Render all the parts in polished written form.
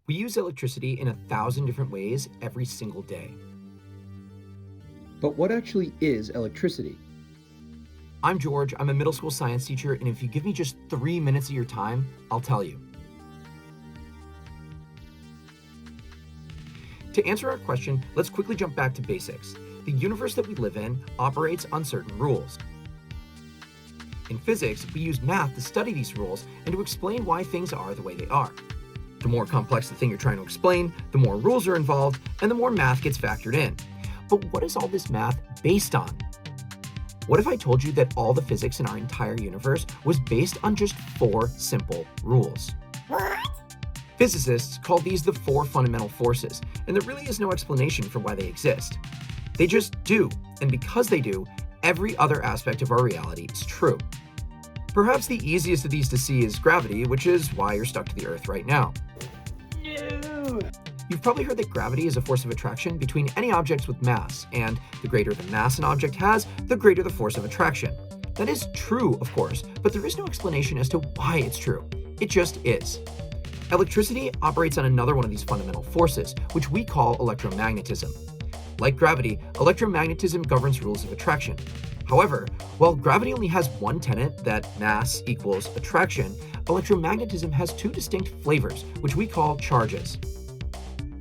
We use electricity in 1,000 different ways every single day. But what actually is electricity? I'm George, I'm a middle school science teacher, and if you give me just 3 minutes of your time, I'll tell you. To answer our question, let's quickly jump back to basics. The universe that we live in operates on certain rules. In physics, we use math to study these rules and to explain why things are the way they are. The more complex the thing you're trying to explain, the more rules are involved, and the more math gets factored in. But what is all this math based on? What if I told you that all the physics in our entire universe was based on just 4 simple rules? What? Physicists call these the 4 fundamental forces, and there really is no explanation for why they exist. They just do, and because they do, every other aspect of our reality is true. Perhaps the easiest of these to see is gravity, which is why you're stuck to the Earth right now. No. You've probably heard that gravity is a force of attraction between any objects with mass, and the greater the mass an object has, the greater the force of attraction. That is true, of course, but there is no explanation as to why it's true. It just is. Electricity operates on another one of these fundamental forces, which we call electromagnetism. Like gravity, electromagnetism governs rules of attraction. However, while gravity only has one tenet, that mass equals attraction, electromagnetism has 2 distinct flavors, which we call charges.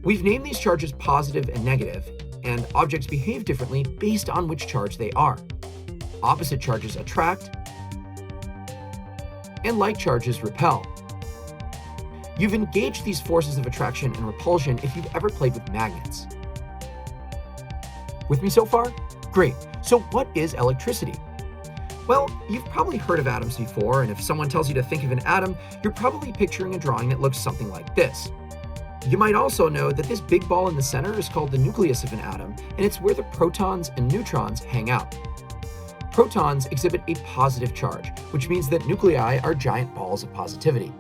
We've named these charges positive and negative, and objects behave differently based on which charge they are. Opposite charges attract, and like charges repel. You've engaged these forces of attraction and repulsion if you've ever played with magnets. With me so far? Great. So what is electricity? Well, you've probably heard of atoms before, and if someone tells you to think of an atom, you're probably picturing a drawing that looks something like this. You might also know that this big ball in the center is called the nucleus of an atom, and it's where the protons and neutrons hang out. Protons exhibit a positive charge, which means that nuclei are giant balls of positivity.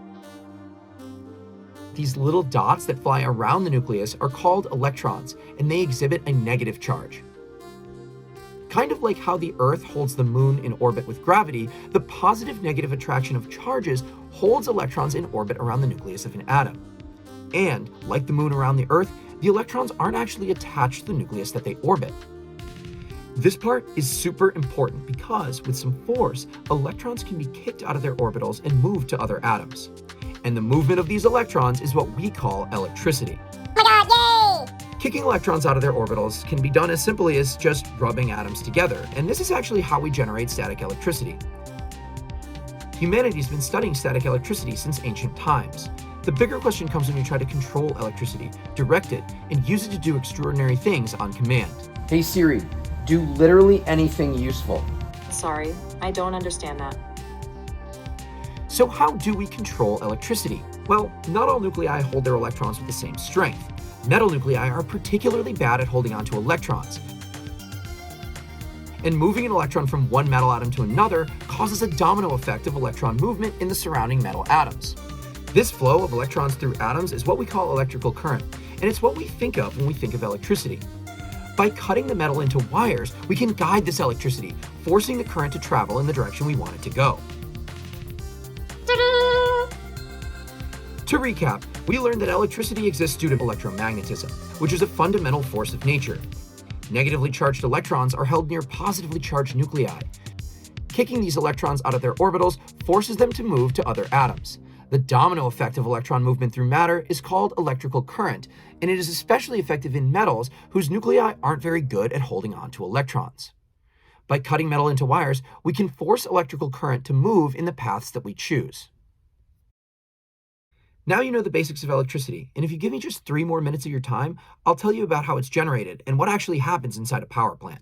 These little dots that fly around the nucleus are called electrons, and they exhibit a negative charge. Kind of like how the Earth holds the moon in orbit with gravity, the positive-negative attraction of charges holds electrons in orbit around the nucleus of an atom. And, like the moon around the Earth, the electrons aren't actually attached to the nucleus that they orbit. This part is super important because, with some force, electrons can be kicked out of their orbitals and moved to other atoms. And the movement of these electrons is what we call electricity. Oh my god, yay! Kicking electrons out of their orbitals can be done as simply as just rubbing atoms together, and this is actually how we generate static electricity. Humanity's been studying static electricity since ancient times. The bigger question comes when you try to control electricity, direct it, and use it to do extraordinary things on command. Hey Siri, do literally anything useful. Sorry, I don't understand that. So how do we control electricity? Well, not all nuclei hold their electrons with the same strength. Metal nuclei are particularly bad at holding onto electrons. And moving an electron from one metal atom to another causes a domino effect of electron movement in the surrounding metal atoms. This flow of electrons through atoms is what we call electrical current, and it's what we think of when we think of electricity. By cutting the metal into wires, we can guide this electricity, forcing the current to travel in the direction we want it to go. To recap, we learned that electricity exists due to electromagnetism, which is a fundamental force of nature. Negatively charged electrons are held near positively charged nuclei. Kicking these electrons out of their orbitals forces them to move to other atoms. The domino effect of electron movement through matter is called electrical current, and it is especially effective in metals whose nuclei aren't very good at holding on to electrons. By cutting metal into wires, we can force electrical current to move in the paths that we choose. Now you know the basics of electricity, and if you give me just 3 more minutes of your time, I'll tell you about how it's generated and what actually happens inside a power plant.